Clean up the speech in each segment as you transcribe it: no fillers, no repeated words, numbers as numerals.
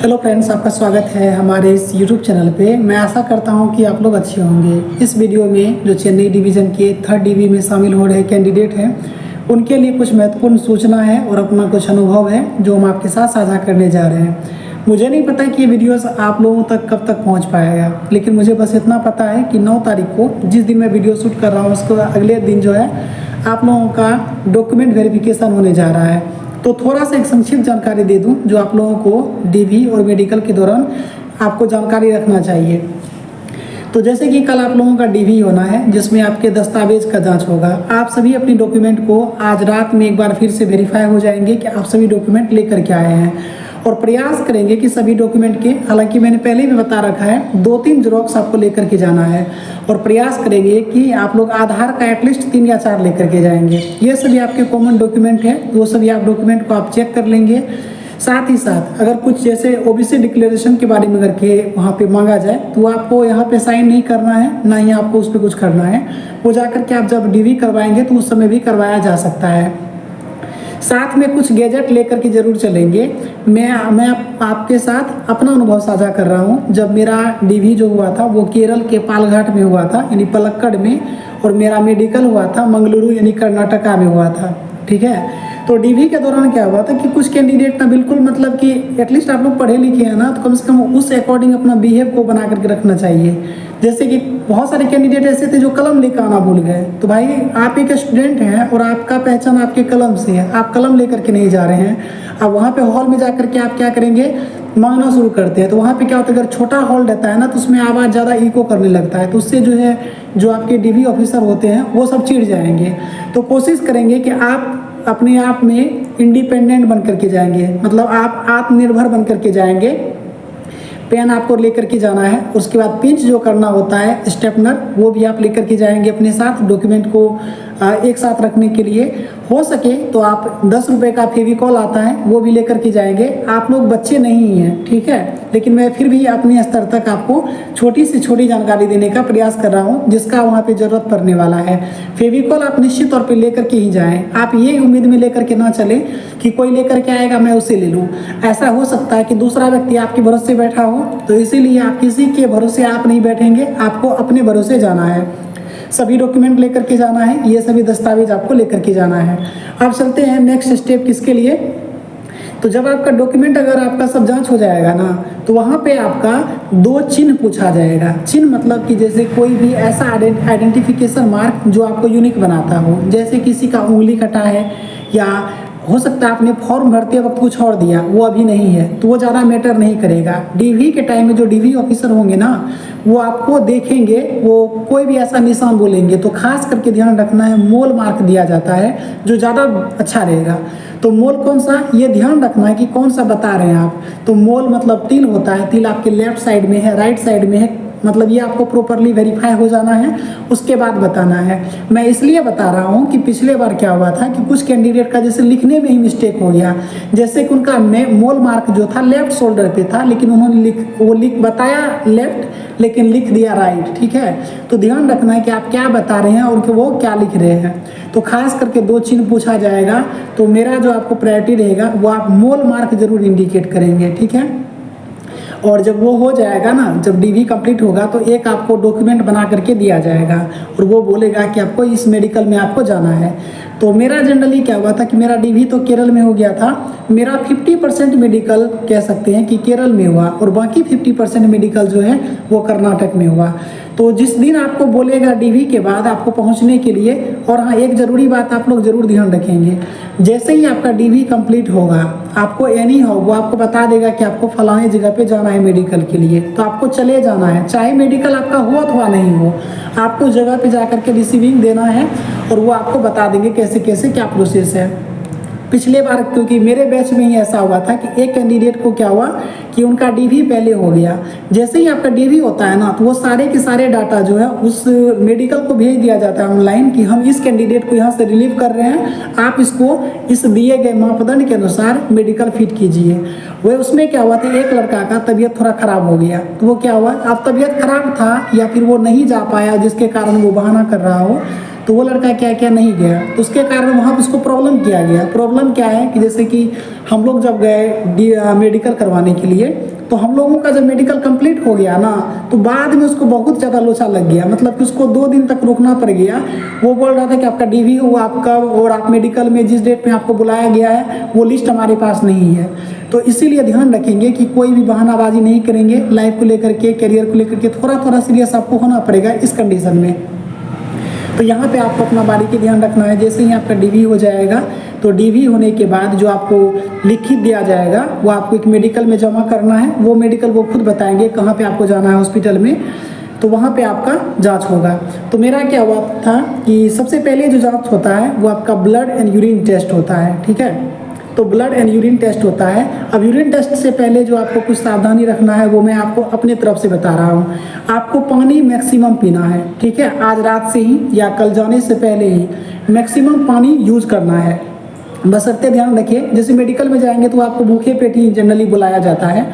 Hello friends, आपका स्वागत है हमारे इस यूट्यूब चैनल पे। मैं आशा करता हूं कि आप लोग अच्छे होंगे। इस वीडियो में जो चेन्नई डिवीज़न के 3rd DV में शामिल हो रहे कैंडिडेट हैं, उनके लिए कुछ महत्वपूर्ण सूचना है और अपना कुछ अनुभव है जो हम आपके साथ साझा करने जा रहे हैं। मुझे नहीं पता कि ये वीडियोस आप लोगों तक कब तक पहुँच पाएगा, लेकिन मुझे बस इतना पता है कि 9 तारीख को जिस दिन मैं वीडियो शूट कर रहा हूँ उसको अगले दिन जो है आप लोगों का डॉक्यूमेंट वेरिफिकेशन होने जा रहा है। तो थोड़ा सा एक संक्षिप्त जानकारी दे दूं जो आप लोगों को डीवी और मेडिकल के दौरान आपको जानकारी रखना चाहिए। तो जैसे कि कल आप लोगों का डीवी होना है जिसमें आपके दस्तावेज का जांच होगा। आप सभी अपनी डॉक्यूमेंट को आज रात में एक बार फिर से वेरीफाई हो जाएंगे कि आप सभी डॉक्यूमेंट लेकर के आए हैं, और प्रयास करेंगे कि सभी डॉक्यूमेंट के, हालांकि मैंने पहले भी बता रखा है, 2-3 जेरॉक्स आपको लेकर के जाना है, और प्रयास करेंगे कि आप लोग आधार का एटलीस्ट 3 या 4 लेकर के जाएंगे। ये सभी आपके कॉमन डॉक्यूमेंट है, वो सभी आप डॉक्यूमेंट को आप चेक कर लेंगे। साथ ही साथ अगर कुछ जैसे ओबीसी डिक्लेरेशन के बारे में करके वहाँ पे मांगा जाए तो आपको यहाँ पे साइन नहीं करना है, ना ही आपको उस पर कुछ करना है। वो जाकर के आप जब डीवी करवाएंगे तो उस समय भी करवाया जा सकता है। साथ में कुछ गैजेट लेकर के जरूर चलेंगे। मैं आपके साथ अपना अनुभव साझा कर रहा हूँ। जब मेरा डीवी जो हुआ था वो केरल के पालघाट में हुआ था, यानी पलक्कड़ में, और मेरा मेडिकल हुआ था मंगलुरु यानी कर्नाटका में हुआ था। ठीक है, तो डीवी के दौरान क्या हुआ था कि कुछ कैंडिडेट ना बिल्कुल, मतलब कि एटलीस्ट आप लोग पढ़े लिखे हैं ना, तो कम से कम उस अकॉर्डिंग अपना बिहेव को बना करके रखना चाहिए। जैसे कि बहुत सारे कैंडिडेट ऐसे थे जो कलम लेकर आना भूल गए। तो भाई आप एक स्टूडेंट हैं और आपका पहचान आपके कलम से है, आप कलम लेकर के नहीं जा रहे हैं। अब वहाँ पे हॉल में जा करके आप क्या करेंगे, मांगना शुरू करते हैं। तो वहाँ पे क्या होता है, अगर छोटा हॉल रहता है ना तो उसमें आवाज़ ज़्यादा इको करने लगता है, तो उससे जो है जो आपके डीवी ऑफिसर होते हैं वो सब चिढ़ जाएंगे। तो कोशिश करेंगे कि आप अपने आप में इंडिपेंडेंट बन करके जाएंगे, मतलब आप आत्मनिर्भर बन करके जाएंगे। पेन आपको लेकर के जाना है। उसके बाद पिंच जो करना होता है, स्टेपनर, वो भी आप लेकर के जाएंगे अपने साथ, डॉक्यूमेंट को एक साथ रखने के लिए। हो सके तो आप 10 रुपये का फेविकॉल आता है वो भी लेकर के जाएंगे। आप लोग बच्चे नहीं हैं, ठीक है, लेकिन मैं फिर भी अपने स्तर तक आपको छोटी से छोटी जानकारी देने का प्रयास कर रहा हूँ जिसका वहाँ पे ज़रूरत पड़ने वाला है। फेविकॉल आप निश्चित तौर पे लेकर के ही जाएं। आप ये उम्मीद में लेकर के ना चले कि कोई लेकर के आएगा मैं उसे ले लूँ। ऐसा हो सकता है कि दूसरा व्यक्ति आपके भरोसे बैठा हो, तो इसीलिए आप किसी के भरोसे आप नहीं बैठेंगे, आपको अपने भरोसे जाना है। सभी डॉक्यूमेंट लेकर के जाना है, ये सभी दस्तावेज आपको लेकर के जाना है। अब चलते हैं नेक्स्ट स्टेप किसके लिए। तो जब आपका डॉक्यूमेंट, अगर आपका सब जांच हो जाएगा ना, तो वहाँ पे आपका 2 चिन्ह पूछा जाएगा। चिन्ह मतलब कि जैसे कोई भी ऐसा आइडेंटिफिकेशन मार्क जो आपको यूनिक बनाता हो, जैसे किसी का उंगली कटा है, या हो सकता है आपने फॉर्म भरते वक्त कुछ और दिया, वो अभी नहीं है, तो वो ज़्यादा मैटर नहीं करेगा। डीवी के टाइम में जो डीवी ऑफिसर होंगे ना, वो आपको देखेंगे, वो कोई भी ऐसा निशान बोलेंगे तो खास करके ध्यान रखना है, मोल मार्क दिया जाता है जो ज़्यादा अच्छा रहेगा। तो मोल कौन सा, ये ध्यान रखना है कि कौन सा बता रहे हैं आप। तो मोल मतलब तिल होता है, तिल आपके लेफ्ट साइड में है, राइट साइड में है, मतलब ये आपको प्रॉपरली वेरीफाई हो जाना है, उसके बाद बताना है। मैं इसलिए बता रहा हूँ कि पिछले बार क्या हुआ था कि कुछ कैंडिडेट का जैसे लिखने में ही मिस्टेक हो गया। जैसे कि उनका मोल मार्क जो था लेफ्ट शोल्डर पे था, लेकिन उन्होंने बताया लेफ्ट लेकिन लिख दिया राइट। ठीक है, तो ध्यान रखना है कि आप क्या बता रहे हैं और कि वो क्या लिख रहे हैं। तो खास करके 2 चिन्ह पूछा जाएगा, तो मेरा जो आपको प्रायोरिटी रहेगा वो आप मोल मार्क जरूर इंडिकेट करेंगे। ठीक है, और जब वो हो जाएगा ना, जब डीवी कंप्लीट होगा तो एक आपको डॉक्यूमेंट बना करके दिया जाएगा और वो बोलेगा कि आपको इस मेडिकल में आपको जाना है। तो मेरा जनरली क्या हुआ था कि मेरा डीवी तो केरल में हो गया था। मेरा 50% मेडिकल कह सकते हैं कि केरल में हुआ, और बाकी 50% मेडिकल जो है वो कर्नाटक में हुआ। तो जिस दिन आपको बोलेगा डीवी के बाद आपको पहुंचने के लिए, और हाँ एक ज़रूरी बात आप लोग ज़रूर ध्यान रखेंगे, जैसे ही आपका डीवी कंप्लीट होगा आपको एनी हो वो आपको बता देगा कि आपको फलाने जगह पे जाना है मेडिकल के लिए, तो आपको चले जाना है, चाहे मेडिकल आपका हो अथवा नहीं हो, आपको जगह पे जा करके रिसीविंग देना है, और वो आपको बता देंगे कैसे कैसे क्या प्रोसेस है। पिछले बार क्योंकि मेरे बैच में ही ऐसा हुआ था कि एक कैंडिडेट को क्या हुआ कि उनका डीवी पहले हो गया। जैसे ही आपका डीवी होता है ना, तो वो सारे के सारे डाटा जो है उस मेडिकल को भेज दिया जाता है ऑनलाइन कि हम इस कैंडिडेट को यहाँ से रिलीव कर रहे हैं, आप इसको इस दिए गए मापदंड के अनुसार मेडिकल फिट कीजिए। वह उसमें क्या हुआ था, एक लड़का का तबीयत थोड़ा खराब हो गया। तो वो क्या हुआ, अब तबीयत खराब था या फिर वो नहीं जा पाया जिसके कारण वो बहाना कर रहा हो, तो वो लड़का क्या क्या नहीं गया, तो उसके कारण वहाँ पर उसको प्रॉब्लम किया गया। प्रॉब्लम क्या है कि जैसे कि हम लोग जब गए मेडिकल करवाने के लिए, तो हम लोगों का जब मेडिकल कंप्लीट हो गया ना, तो बाद में उसको बहुत ज़्यादा लोचा लग गया, मतलब कि उसको 2 दिन तक रुकना पड़ गया। वो बोल रहा था कि आपका डीवी हुआ आपका, और आप मेडिकल में जिस डेट में आपको बुलाया गया है वो लिस्ट हमारे पास नहीं है। तो इसीलिए ध्यान रखेंगे कि कोई भी बहानाबाजी नहीं करेंगे, लाइफ को लेकर के, करियर को लेकर के थोड़ा थोड़ा सीरियस आपको होना पड़ेगा इस कंडीशन में। तो यहाँ पे आपको अपना बारीकी ध्यान रखना है। जैसे ही आपका डीवी हो जाएगा, तो डीवी होने के बाद जो आपको लिखित दिया जाएगा वो आपको एक मेडिकल में जमा करना है। वो मेडिकल वो खुद बताएंगे कहाँ पे आपको जाना है हॉस्पिटल में, तो वहाँ पे आपका जांच होगा। तो मेरा क्या हुआ था कि सबसे पहले जो जांच होता है वो आपका ब्लड एंड यूरिन टेस्ट होता है, ठीक है। तो ब्लड एंड यूरिन टेस्ट होता है। अब यूरिन टेस्ट से पहले जो आपको कुछ सावधानी रखना है वो मैं आपको अपने तरफ से बता रहा हूँ। आपको पानी मैक्सिमम पीना है, ठीक है। आज रात से ही या कल जाने से पहले ही मैक्सिमम पानी यूज करना है। बशर्ते ध्यान रखिए, जैसे मेडिकल में जाएंगे तो आपको भूखे पेट ही जनरली बुलाया जाता है,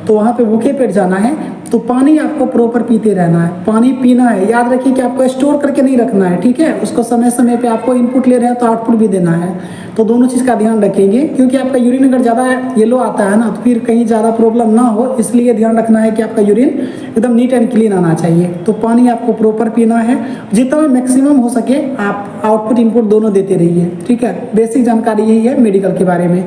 तो वहाँ पे भूखे पेट जाना है, तो पानी आपको प्रॉपर पीते रहना है। पानी पीना है, याद रखिए कि आपको स्टोर करके नहीं रखना है, ठीक है। उसको समय समय पे आपको इनपुट ले रहे हैं तो आउटपुट भी देना है। तो दोनों चीज़ का ध्यान रखेंगे, क्योंकि आपका यूरिन अगर ज़्यादा येलो आता है ना, तो फिर कहीं ज़्यादा प्रॉब्लम ना हो, इसलिए ध्यान रखना है कि आपका यूरिन एकदम नीट एंड क्लीन आना चाहिए। तो पानी आपको प्रॉपर पीना है, जितना मैक्सिमम हो सके आप आउटपुट इनपुट दोनों देते रहिए, ठीक है। बेसिक जानकारी यही है मेडिकल के बारे में।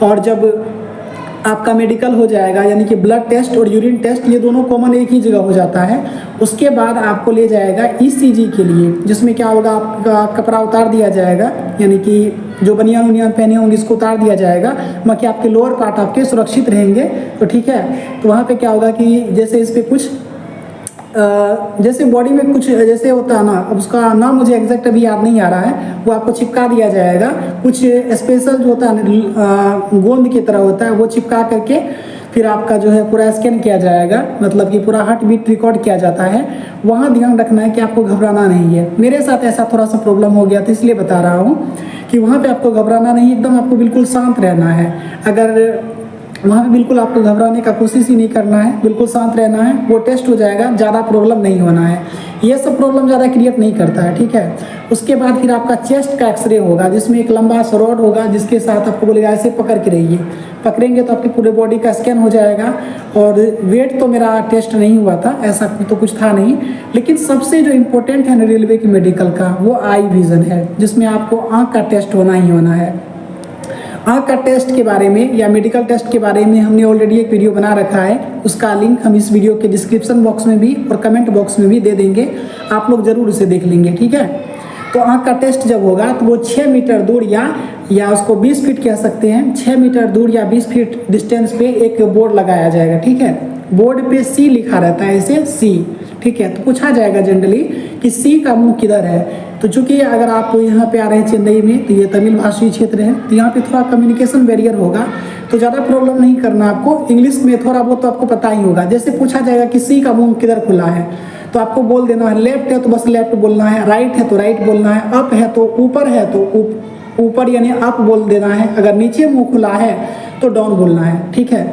और जब आपका मेडिकल हो जाएगा, यानी कि ब्लड टेस्ट और यूरिन टेस्ट ये दोनों कॉमन एक ही जगह हो जाता है, उसके बाद आपको ले जाएगा ईसीजी के लिए, जिसमें क्या होगा, आपका कपड़ा उतार दिया जाएगा, यानी कि जो बनियान उनियान पहने होंगे इसको उतार दिया जाएगा, बाकी आपके लोअर पार्ट आपके सुरक्षित रहेंगे। तो ठीक है, तो वहाँ पे क्या होगा कि जैसे इस पर कुछ जैसे बॉडी में कुछ जैसे होता है ना, अब उसका नाम मुझे एग्जैक्ट अभी याद नहीं आ रहा है, वो आपको चिपका दिया जाएगा। कुछ स्पेशल जो होता है गोंद की तरह होता है, वो चिपका करके फिर आपका जो है पूरा स्कैन किया जाएगा, मतलब कि पूरा हार्ट बीट रिकॉर्ड किया जाता है। वहाँ ध्यान रखना है कि आपको घबराना नहीं है। मेरे साथ ऐसा थोड़ा सा प्रॉब्लम हो गया था, इसलिए बता रहा हूँ कि वहाँ पे आपको घबराना नहीं, एकदम आपको बिल्कुल शांत रहना है। अगर वहाँ पे बिल्कुल आपको घबराने का कोशिश ही नहीं करना है, बिल्कुल शांत रहना है। वो टेस्ट हो जाएगा, ज़्यादा प्रॉब्लम नहीं होना है, ये सब प्रॉब्लम ज़्यादा क्रिएट नहीं करता है, ठीक है। उसके बाद फिर आपका चेस्ट का एक्सरे होगा, जिसमें एक लंबा सा रॉड होगा, जिसके साथ आपको बोलेगा ऐसे पकड़ के रहिए। पकड़ेंगे तो आपकी पूरे बॉडी का स्कैन हो जाएगा। और वेट तो मेरा टेस्ट नहीं हुआ था, ऐसा तो कुछ था नहीं, लेकिन सबसे जो इम्पोर्टेंट है ना रेलवे की मेडिकल का, वो आई विज़न है, जिसमें आपको आँख का टेस्ट होना ही होना है। आँख का टेस्ट के बारे में या मेडिकल टेस्ट के बारे में हमने ऑलरेडी एक वीडियो बना रखा है, उसका लिंक हम इस वीडियो के डिस्क्रिप्शन बॉक्स में भी और कमेंट बॉक्स में भी दे देंगे, आप लोग ज़रूर उसे देख लेंगे, ठीक है। तो आँख का टेस्ट जब होगा तो वो 6 मीटर दूर या उसको 20 फीट कह सकते हैं, 6 मीटर दूर या 20 फीट डिस्टेंस पे एक बोर्ड लगाया जाएगा, ठीक है। बोर्ड पे सी लिखा रहता है, ऐसे सी, ठीक है। तो पूछा जाएगा जनरली कि सी का मुंह किधर है। तो चूंकि अगर आप यहाँ पे आ रहे हैं चेन्नई में, तो ये तमिल भाषी क्षेत्र है, तो यहाँ पे थोड़ा कम्युनिकेशन बैरियर होगा, तो ज़्यादा प्रॉब्लम नहीं करना आपको। इंग्लिश में थोड़ा बहुत तो आपको पता ही होगा। जैसे पूछा जाएगा कि सी का मुंह किधर खुला है, तो आपको बोल देना है लेफ्ट है तो बस लेफ्ट बोलना है, राइट है तो राइट बोलना है, अप है तो ऊपर है तो ऊपर यानी अप बोल देना है, अगर नीचे मुंह खुला है तो डाउन बोलना है, ठीक है।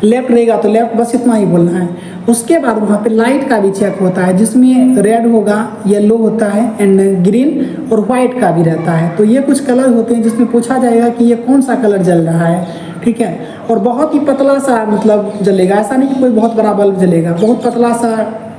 लेफ्ट रहेगा तो लेफ्ट, बस इतना ही बोलना है। उसके बाद वहाँ पे लाइट का भी चेक होता है, जिसमें रेड होगा, येलो होता है एंड ग्रीन और वाइट का भी रहता है। तो ये कुछ कलर होते हैं जिसमें पूछा जाएगा कि ये कौन सा कलर जल रहा है, ठीक है। और बहुत ही पतला सा मतलब जलेगा, ऐसा नहीं कि कोई बहुत बड़ा बल्ब जलेगा, बहुत पतला सा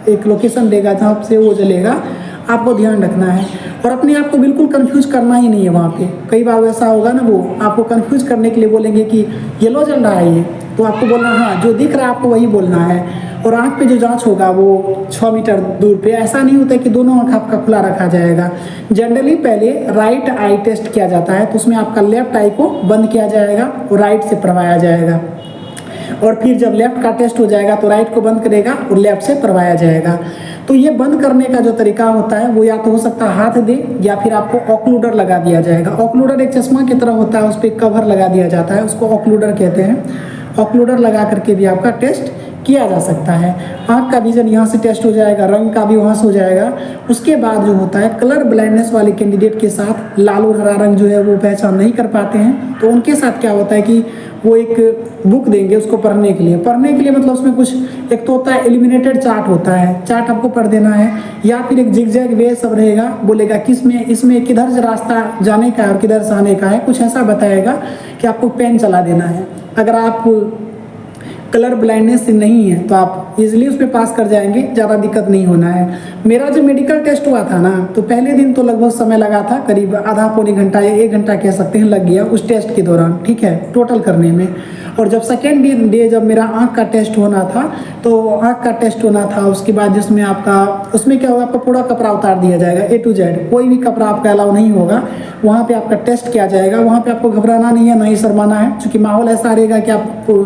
एक लोकेशन देगा जहाँ से वो जलेगा, आपको ध्यान रखना है। और अपने आप को बिल्कुल कंफ्यूज करना ही नहीं है वहाँ पे। कई बार वैसा होगा ना, वो आपको कंफ्यूज करने के लिए बोलेंगे कि येलो जल रहा है ये, तो आपको बोलना हाँ जो दिख रहा है आपको वही बोलना है। और आँख पे जो जांच होगा वो 6 मीटर दूर पे, ऐसा नहीं होता कि दोनों आँख आपका खुला रखा जाएगा। जनरली पहले राइट आई टेस्ट किया जाता है, तो उसमें आपका लेफ्ट आई को बंद किया जाएगा और राइट से परवाया जाएगा। और फिर जब लेफ्ट का टेस्ट हो जाएगा तो राइट को बंद करेगा और लेफ्ट से परवाया जाएगा। तो ये बंद करने का जो तरीका होता है वो या तो हो सकता है हाथ दे, या फिर आपको ऑक्लूडर लगा दिया जाएगा। ऑक्लूडर एक चश्मा की तरह होता है, उस पर कवर लगा दिया जाता है, उसको ऑक्लूडर कहते हैं। ऑक्लूडर लगा करके भी आपका टेस्ट किया जा सकता है। आँख का विजन यहाँ से टेस्ट हो जाएगा, रंग का भी वहाँ से हो जाएगा। उसके बाद जो होता है कलर ब्लाइंडनेस वाले कैंडिडेट के साथ लाल और हरा रंग जो है वो पहचान नहीं कर पाते हैं, तो उनके साथ क्या होता है कि वो एक बुक देंगे उसको पढ़ने के लिए मतलब उसमें कुछ एक तो होता है एलिमिनेटेड चार्ट होता है, चार्ट आपको पढ़ देना है, या फिर एक जिगजैग वे सब रहेगा, बोलेगा किसमें इसमें किधर से रास्ता जाने का है और किधर से आने का है, कुछ ऐसा बताएगा कि आपको पेन चला देना है। अगर आप कलर ब्लाइंडनेस नहीं है तो आप इजीली उस पर पास कर जाएंगे, ज़्यादा दिक्कत नहीं होना है। मेरा जो मेडिकल टेस्ट हुआ था ना, तो पहले दिन तो लगभग समय लगा था, करीब आधा पौने घंटा या 1 घंटा कह सकते हैं लग गया उस टेस्ट के दौरान, ठीक है, टोटल करने में। और जब सेकेंड डे जब मेरा आँख का टेस्ट होना था, तो आँख का टेस्ट होना था, उसके बाद जिसमें आपका उसमें क्या होगा, आपका पूरा कपड़ा उतार दिया जाएगा A to Z, कोई भी कपड़ा आपका अलाउ नहीं होगा। वहाँ पे आपका टेस्ट किया जाएगा, वहाँ पे आपको घबराना नहीं है, ना ही शर्माना है, क्योंकि माहौल ऐसा रहेगा कि आपको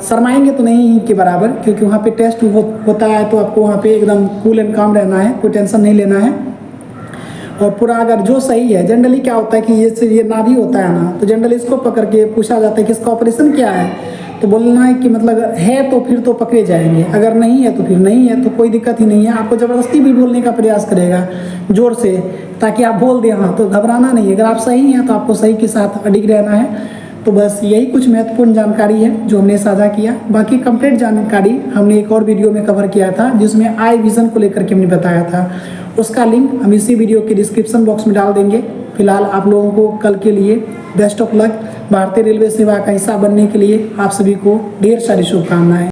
शर्माएंगे तो नहीं के बराबर, क्योंकि वहाँ पे टेस्ट होता है, तो आपको वहाँ पे एकदम कूल एंड काम रहना है, कोई टेंशन नहीं लेना है। और पूरा अगर जो सही है, जनरली क्या होता है कि ये नाभि होता है ना, तो जनरली इसको पकड़ के पूछा जाता है कि इसका ऑपरेशन क्या है, तो बोलना है कि मतलब है तो फिर तो पकड़े जाएंगे, अगर नहीं है तो फिर नहीं है, तो कोई दिक्कत ही नहीं है। आपको ज़बरदस्ती भी बोलने का प्रयास करेगा जोर से, ताकि आप बोल दें, हाँ, तो घबराना नहीं है। अगर आप सही हैं तो आपको सही के साथ अडिग रहना है। तो बस यही कुछ महत्वपूर्ण जानकारी है जो हमने साझा किया। बाकी कंप्लीट जानकारी हमने एक और वीडियो में कवर किया था, जिसमें आई विज़न को लेकर के हमने बताया था, उसका लिंक हम इसी वीडियो के डिस्क्रिप्शन बॉक्स में डाल देंगे। फिलहाल आप लोगों को कल के लिए बेस्ट ऑफ लक। भारतीय रेलवे सेवा का हिस्सा बनने के लिए आप सभी को ढेर सारी शुभकामनाएं।